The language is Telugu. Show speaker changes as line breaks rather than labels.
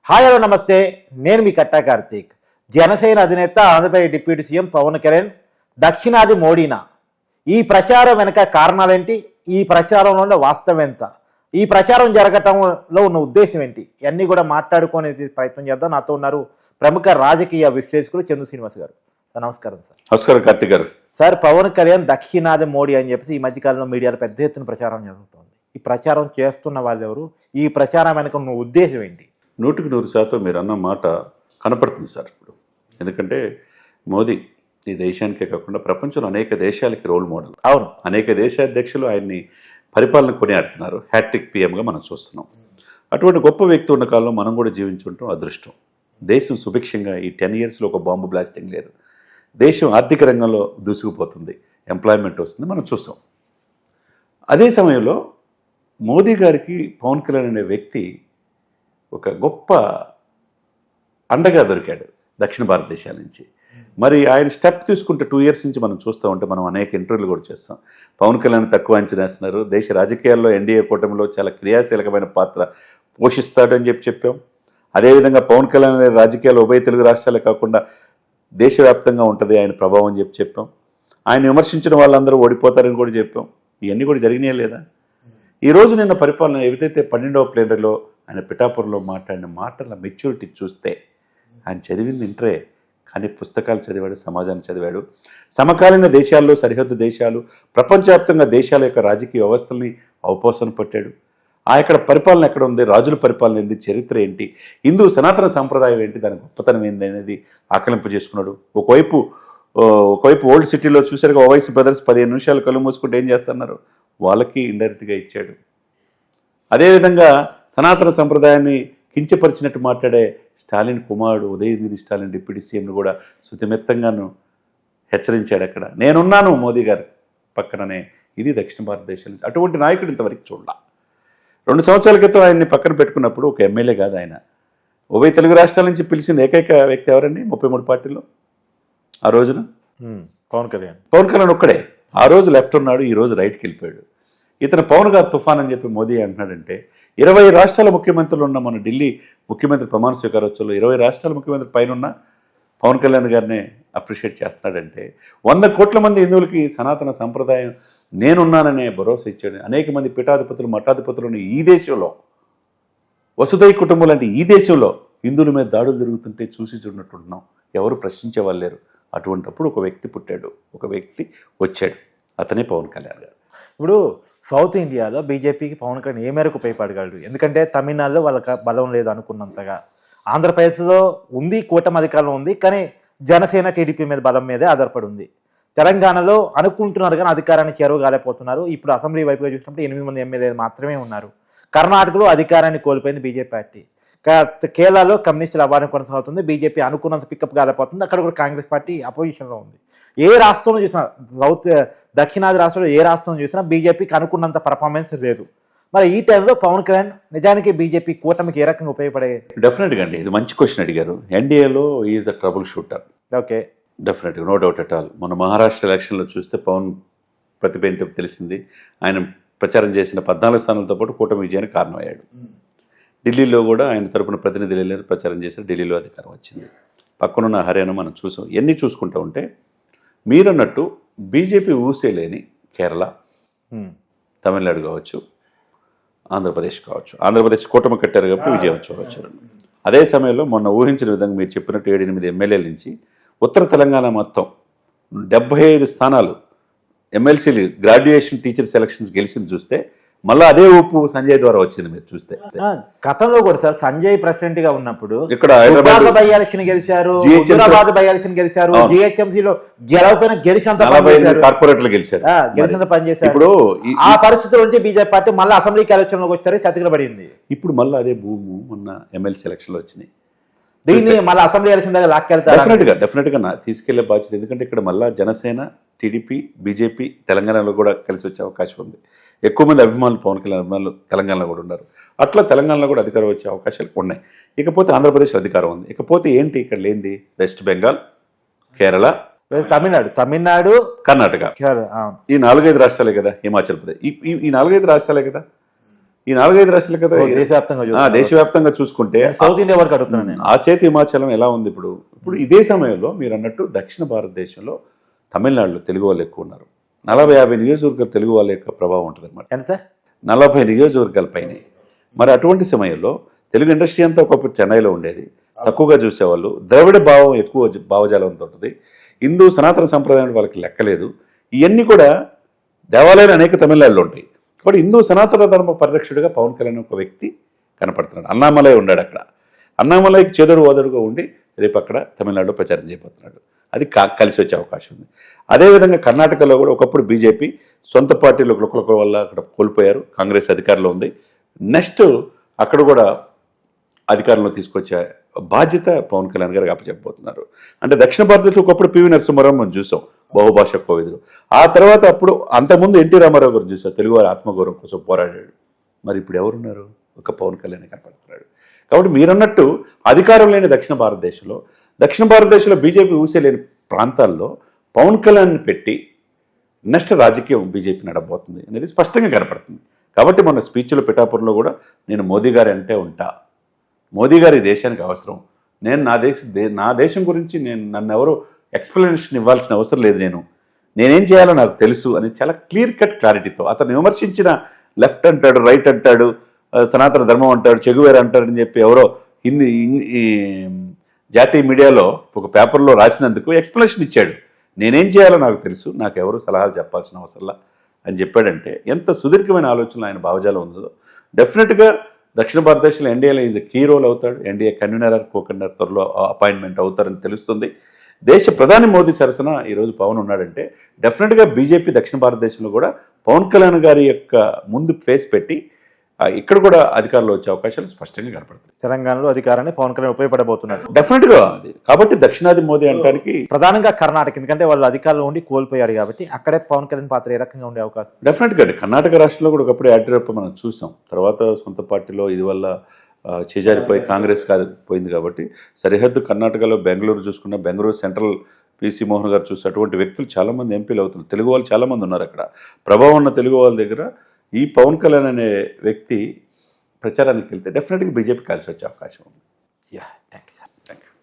హాయ్ హలో నమస్తే, నేను మీ కట్టా కార్తీక్. జనసేన అధినేత ఆంధ్రప్రదేశ్ డిప్యూటీ సీఎం పవన్ కళ్యాణ్ దక్షిణాది మోడీనా? ఈ ప్రచారం వెనక కారణాలేంటి? ఈ ప్రచారంలో ఉన్న వాస్తవం ఎంత? ఈ ప్రచారం జరగటంలో ఉన్న ఉద్దేశం ఏంటి? ఇవన్నీ కూడా మాట్లాడుకునే ప్రయత్నం చేద్దాం. నాతో ఉన్నారు ప్రముఖ రాజకీయ విశ్లేషకులు చందు శ్రీనివాస్ గారు. సార్ నమస్కారం. సార్
నమస్కారం కార్తీక్ గారు.
సార్, పవన్ కళ్యాణ్ దక్షిణాది మోడీ అని చెప్పేసి ఈ మధ్యకాలంలో మీడియాలో పెద్ద ఎత్తున ప్రచారం జరుగుతుంది. ఈ ప్రచారం చేస్తున్న వాళ్ళు ఎవరు? ఈ ప్రచారం వెనక ఉన్న ఉద్దేశం ఏంటి?
100% మీరు అన్న మాట కనపడుతుంది సార్ ఇప్పుడు. ఎందుకంటే మోదీ ఈ దేశానికే కాకుండా ప్రపంచంలో అనేక దేశాలకి రోల్ మోడల్.
అవును,
అనేక దేశాధ్యక్షులు ఆయన్ని పరిపాలన కొనియాడుతున్నారు. హ్యాట్రిక్ పిఎంగా మనం చూస్తున్నాం. అటువంటి గొప్ప వ్యక్తి ఉన్న కాలంలో మనం కూడా జీవించుంటాం అదృష్టం. దేశం సుభిక్షంగా ఈ 10 yearsలో ఒక బాంబు బ్లాస్టింగ్ లేదు. దేశం ఆర్థిక రంగంలో దూసుకుపోతుంది, ఎంప్లాయ్మెంట్ వస్తుంది, మనం చూసాం. అదే సమయంలో మోదీ గారికి పవన్ కళ్యాణ్ అనే వ్యక్తి ఒక గొప్ప అండగా దొరికాడు దక్షిణ భారతదేశాల నుంచి. మరి ఆయన స్టెప్ తీసుకుంటే 2 years నుంచి మనం చూస్తూ ఉంటే మనం అనేక ఇంటర్వ్యూలు కూడా చేస్తాం. పవన్ కళ్యాణ్ తక్కువ అంచనా వేస్తున్నారు. దేశ రాజకీయాల్లో ఎన్డీఏ కూటమిలో చాలా క్రియాశీలకమైన పాత్ర పోషిస్తాడని చెప్పాం. అదేవిధంగా పవన్ కళ్యాణ్ అనే రాజకీయాలు ఉభయ తెలుగు రాష్ట్రాలే కాకుండా దేశవ్యాప్తంగా ఉంటుంది ఆయన ప్రభావం అని చెప్పాం. ఆయన విమర్శించిన వాళ్ళందరూ ఓడిపోతారని కూడా చెప్పాం. ఇవన్నీ కూడా జరిగినాయా లేదా? ఈరోజు నిన్న పరిపాలన ఏదైతే 12వ ప్లేనరీలో ఆయన పిఠాపురంలో మాట్లాడిన మాటల మెచ్యూరిటీ చూస్తే ఆయన చదివింది ఇంటరే, కానీ పుస్తకాలు చదివాడు, సమాజాన్ని చదివాడు. సమకాలీన దేశాల్లో, సరిహద్దు దేశాలు, ప్రపంచవ్యాప్తంగా దేశాల యొక్క రాజకీయ వ్యవస్థల్ని అవపోసన పట్టాడు. ఆ ఇక్కడ పరిపాలన ఎక్కడ ఉంది, రాజుల పరిపాలన ఏంటి, చరిత్ర ఏంటి, హిందూ సనాతన సాంప్రదాయం ఏంటి, దాని గొప్పతనం ఏంటి అనేది ఆకలింపు చేసుకున్నాడు. ఒకవైపు ఓల్డ్ సిటీలో చూసారుగా ఓవైసీ బ్రదర్స్ 15 నిమిషాలు కళ్ళు మూసుకుంటే ఏం చేస్తున్నారు, వాళ్ళకి ఇండైరెక్ట్గా ఇచ్చాడు. అదేవిధంగా సనాతన సంప్రదాయాన్ని కించపరిచినట్టు మాట్లాడే స్టాలిన్ కుమారుడు ఉదయనిధి స్టాలిన్ డిప్యూటీ సీఎంను కూడా శుతిమెత్తంగాను హెచ్చరించాడు. అక్కడ నేనున్నాను మోదీ గారు పక్కననే. ఇది దక్షిణ భారతదేశం. అటువంటి నాయకుడు ఇంతవరకు చూడాల. 2 సంవత్సరాల క్రితం ఆయన్ని పక్కన పెట్టుకున్నప్పుడు ఒక ఎమ్మెల్యే కాదు ఆయన, ఉభయ తెలుగు రాష్ట్రాల నుంచి పిలిచింది ఏకైక వ్యక్తి ఎవరండి 33 పార్టీల్లో ఆ రోజున?
పవన్ కళ్యాణ్
ఒక్కడే. ఆ రోజు లెఫ్ట్ ఉన్నాడు, ఈ రోజు రైట్కి వెళ్ళిపోయాడు. ఇతను పవన్ గారు తుఫాన్ అని చెప్పి మోదీ అంటున్నాడంటే 20 రాష్ట్రాల ముఖ్యమంత్రులు ఉన్న మన ఢిల్లీ ముఖ్యమంత్రి ప్రమాణ స్వీకారోత్సవంలో 20 రాష్ట్రాల ముఖ్యమంత్రి పైన ఉన్న పవన్ కళ్యాణ్ గారిని అప్రిషియేట్ చేస్తున్నాడంటే 100 కోట్ల మంది హిందువులకి సనాతన సంప్రదాయం నేనున్నాననే భరోసా ఇచ్చాడు. అనేక మంది పీఠాధిపతులు మఠాధిపతులను ఈ దేశంలో, వసుదై కుటుంబం లాంటి ఈ దేశంలో హిందువుల మీద దాడులు జరుగుతుంటే చూసి చూడనట్టున్నాం. ఎవరు ప్రశ్నించే వాళ్ళు లేరు. అటువంటిప్పుడు ఒక వ్యక్తి పుట్టాడు, ఒక వ్యక్తి వచ్చాడు, అతనే పవన్ కళ్యాణ్ గారు.
ఇప్పుడు సౌత్ ఇండియాలో బీజేపీకి పవన్ కళ్యాణ్ ఏ మేరకు ఉపయోగపడగలడు? ఎందుకంటే తమిళనాడులో వాళ్ళకి బలం లేదు అనుకున్నంతగా. ఆంధ్రప్రదేశ్లో ఉంది, కూటమి అధికారంలో ఉంది, కానీ జనసేన టీడీపీ మీద బలం మీదే ఆధారపడి ఉంది. తెలంగాణలో అనుకుంటున్నారు కానీ అధికారాన్ని చేరువగాలేకపోతున్నారు. ఇప్పుడు అసెంబ్లీ వైపుగా చూసినప్పుడు 8 మంది ఎమ్మెల్యేలు మాత్రమే ఉన్నారు. కర్ణాటకలో అధికారాన్ని కోల్పోయింది బీజేపీ పార్టీ. కేరళలో కమ్యూనిస్టుల అవార్డు కొనసాగుతుంది. బీజేపీ అనుకున్నంత పికప్ కాలేకపోతుంది. అక్కడ కూడా కాంగ్రెస్ పార్టీ అపోజిషన్లో ఉంది. ఏ రాష్ట్రంలో చూసినా, దక్షిణాది రాష్ట్రంలో ఏ రాష్ట్రంలో చూసినా బీజేపీకి అనుకున్నంత పర్ఫార్మెన్స్ లేదు. మరి ఈ టైంలో పవన్ కళ్యాణ్ నిజానికి బీజేపీ కూటమికి ఏ రకంగా ఉపయోగపడే?
డెఫినెట్గా అండి, ఇది మంచి క్వశ్చన్ అడిగారు. ఎన్డీఏలో is the trouble shooter.
Okay,
డెఫినెట్గా, నో డౌట్ అట్ ఆల్. మన మహారాష్ట్ర ఎలక్షన్లో చూస్తే పవన్ ప్రతిభ ఏంటో తెలిసింది. ఆయన ప్రచారం చేసిన 14 స్థానాలతో పాటు కూటమి విజయానికి కారణమయ్యాడు. ఢిల్లీలో కూడా ఆయన తరపున ప్రతినిధులు ప్రచారం చేశారు. ఢిల్లీలో అధికారం వచ్చింది. పక్కనున్న హర్యానా మనం చూసాం. ఎన్ని చూసుకుంటూ ఉంటే మీరన్నట్టు బీజేపీ ఊసేలేని కేరళ, తమిళనాడు కావచ్చు, ఆంధ్రప్రదేశ్ కావచ్చు. ఆంధ్రప్రదేశ్ కూటమి కట్టారు కాబట్టి విజయం చూడవచ్చు. అదే సమయంలో మొన్న ఊహించిన విధంగా మీరు చెప్పినట్టు 7-8 ఎమ్మెల్యేల నుంచి ఉత్తర తెలంగాణ మొత్తం 75 స్థానాలు ఎమ్మెల్సీలు గ్రాడ్యుయేషన్ టీచర్ సెలక్షన్స్ గెలిచింది చూస్తే మళ్ళీ అదే ఊపు సంజయ్ ద్వారా వచ్చింది. మీరు చూస్తే
గతంలో కూడా సార్ సంజయ్ ప్రెసిడెంట్ గా ఉన్నప్పుడు
ఇక్కడ
బై ఎలక్షన్ గెలిచారు, బై ఎలక్షన్ గెలిచారు, జిహెచ్ఎంసీలో గెలవపోయినా గెలిచినంత
కార్పొరేట్లు గెలిచారు,
గెలిచినంత పనిచేశారు.
ఇప్పుడు
ఆ పరిస్థితుల నుంచి బీజేపీ పార్టీ మళ్ళీ అసెంబ్లీకి ఎలక్షన్ లోకి వచ్చేసరికి చతికిల పడింది.
ఇప్పుడు మళ్ళీ అదే భూము మొన్న ఎమ్మెల్సీ ఎలక్షన్లు వచ్చినాయి.
దీన్ని మళ్ళీ అసెంబ్లీ ఎలక్షన్ దగ్గర లాక్కెళ్తారు.
డెఫినెట్గా తీసుకెళ్లే బాధ్యత. ఎందుకంటే ఇక్కడ మళ్ళీ జనసేన, టీడీపీ, బీజేపీ తెలంగాణలో కూడా కలిసి వచ్చే అవకాశం ఉంది. ఎక్కువ మంది అభిమానులు, పవన్ కళ్యాణ్ అభిమానులు తెలంగాణలో కూడా ఉన్నారు. అట్లా తెలంగాణలో కూడా అధికారం వచ్చే అవకాశాలు ఉన్నాయి. ఇకపోతే ఆంధ్రప్రదేశ్ అధికారం ఉంది. ఇకపోతే ఏంటి ఇక్కడ లేనిది? వెస్ట్ బెంగాల్, కేరళ, ఈ 4-5 రాష్ట్రాలు కదా
దేశవ్యాప్తంగా
దేశవ్యాప్తంగా చూసుకుంటే
సౌత్ ఇండియా వరకు అడుగుతున్నాను నేను.
ఆసేతు హిమాచలం ఎలా ఉంది ఇప్పుడు ఇదే సమయంలో మీరు అన్నట్టు దక్షిణ భారతదేశంలో తమిళనాడులో తెలుగు వాళ్ళు ఎక్కువ ఉన్నారు. 40-50 నియోజకవర్గాలు తెలుగు వాళ్ళ యొక్క ప్రభావం ఉంటుంది అనమాట.
ఎంత సార్?
40 నియోజకవర్గాల పైనే. మరి అటువంటి సమయంలో తెలుగు ఇండస్ట్రీ అంతా ఒకప్పుడు చెన్నైలో ఉండేది, తక్కువగా చూసేవాళ్ళు. ద్రవిడ భావం ఎక్కువ భావజాలంతో ఉంటుంది. హిందూ సనాతన సంప్రదాయం వాళ్ళకి లెక్కలేదు. ఇవన్నీ కూడా దేవాలయాలు అనేక తమిళనాడులో ఉంటాయి. కాబట్టి హిందూ సనాతన ధర్మ పరిరక్షకుడిగా పవన్ కళ్యాణ్ ఒక వ్యక్తి కనపడుతున్నాడు. అన్నామలై ఉన్నాడు అక్కడ. అన్నామలైకి చేదోడు ఓదడుగా ఉండి రేపు అక్కడ తమిళనాడులో ప్రచారం చేయబోతున్నాడు. అది కలిసి వచ్చే అవకాశం ఉంది. అదేవిధంగా కర్ణాటకలో కూడా ఒకప్పుడు బీజేపీ సొంత పార్టీలు ఒకరికొకరి వల్ల అక్కడ కోల్పోయారు. కాంగ్రెస్ అధికారంలో ఉంది. నెక్స్ట్ అక్కడ కూడా అధికారంలో తీసుకొచ్చే బాధ్యత పవన్ కళ్యాణ్ గారికి అప్పచెప్పబోతున్నారు. అంటే దక్షిణ భారతదేశంలో ఒకప్పుడు పివి నరసింహారావు మనం చూసాం, బహుభాష కోవిదులు. ఆ తర్వాత అప్పుడు అంతకుముందు ఎన్టీ రామారావు గారు చూసాం, తెలుగువారి ఆత్మగౌరవం కోసం పోరాడాడు. మరి ఇప్పుడు ఎవరున్నారు? ఒక పవన్ కళ్యాణ్ కనపడుతున్నాడు. కాబట్టి మీరన్నట్టు అధికారం లేని దక్షిణ భారతదేశంలో బీజేపీ ఊసేలేని ప్రాంతాల్లో పవన్ కళ్యాణ్ పెట్టి నెక్స్ట్ రాజకీయం బీజేపీ నడబోతుంది అనేది స్పష్టంగా కనపడుతుంది. కాబట్టి మన స్పీచ్లో పిఠాపురంలో కూడా నేను మోదీ గారి అంటే ఉంటా, మోదీ గారి దేశానికి అవసరం, నేను నా దేశం గురించి నన్ను ఎవరు ఎక్స్ప్లెనేషన్ ఇవ్వాల్సిన అవసరం లేదు, నేనేం చేయాలో నాకు తెలుసు అని చాలా క్లియర్ కట్ క్లారిటీతో అతను విమర్శించిన లెఫ్ట్ అంటాడు, రైట్ అంటాడు, సనాతన ధర్మం అంటాడు, చెగువేరు అంటాడు అని చెప్పి ఎవరో హిందీ జాతీయ మీడియాలో ఒక పేపర్లో రాసినందుకు ఎక్స్ప్లెనేషన్ ఇచ్చాడు. నేనేం చేయాలో నాకు తెలుసు, నాకు ఎవరు సలహాలు చెప్పాల్సిన అవసరంలా అని చెప్పాడంటే ఎంత సుదీర్ఘమైన ఆలోచనలు ఆయన భావజాలం ఉందో. డెఫినెట్గా దక్షిణ భారతదేశంలో ఎన్డీఏలో ఈజ్ కీ రోల్ అవుతాడు. ఎన్డీఏ కన్వీనర్ కో-కన్వీనర్ త్వరలో అపాయింట్మెంట్ అవుతారని తెలుస్తుంది. దేశ ప్రధాని మోదీ సరసన ఈరోజు పవన్ ఉన్నాడంటే డెఫినెట్గా బీజేపీ దక్షిణ భారతదేశంలో కూడా పవన్ కళ్యాణ్ గారి యొక్క ముందు ఫేస్ పెట్టి ఇక్కడ కూడా అధికారంలో వచ్చే అవకాశాలు స్పష్టంగా కనపడుతుంది.
తెలంగాణలో అధికారాన్ని పవన్ కళ్యాణ్ ఉపయోగపడబోతున్నారు
డెఫినెట్గా. కాబట్టి దక్షిణాది మోదీ అనడానికి
ప్రధానంగా కర్ణాటక, ఎందుకంటే వాళ్ళు అధికారంలో ఉండి కోల్పోయారు కాబట్టి అక్కడే పవన్ కళ్యాణ్ పాత్ర ఏ రకంగా ఉండే అవకాశం?
డెఫినెట్గా అండి. కర్ణాటక రాష్ట్రంలో కూడా ఒకప్పుడు యాడ్రప్ మనం చూసాం. తర్వాత సొంత పార్టీలో ఇది వల్ల చేజారిపోయి కాంగ్రెస్ పోయింది కాబట్టి సరిహద్దు కర్ణాటకలో బెంగళూరు చూసుకున్న బెంగళూరు సెంట్రల్ పిసి మోహన్ గారు చూస్తే అటువంటి వ్యక్తులు చాలామంది ఎంపీలు అవుతున్నారు. తెలుగు వాళ్ళు చాలామంది ఉన్నారు అక్కడ. ప్రభావం ఉన్న తెలుగు వాళ్ళ దగ్గర ఈ పవన్ కళ్యాణ్ అనే వ్యక్తి ప్రచారానికి వెళ్తే డెఫినెట్గా బీజేపీ కలిసి వచ్చే అవకాశం ఉంది.
Yeah, thank you sir.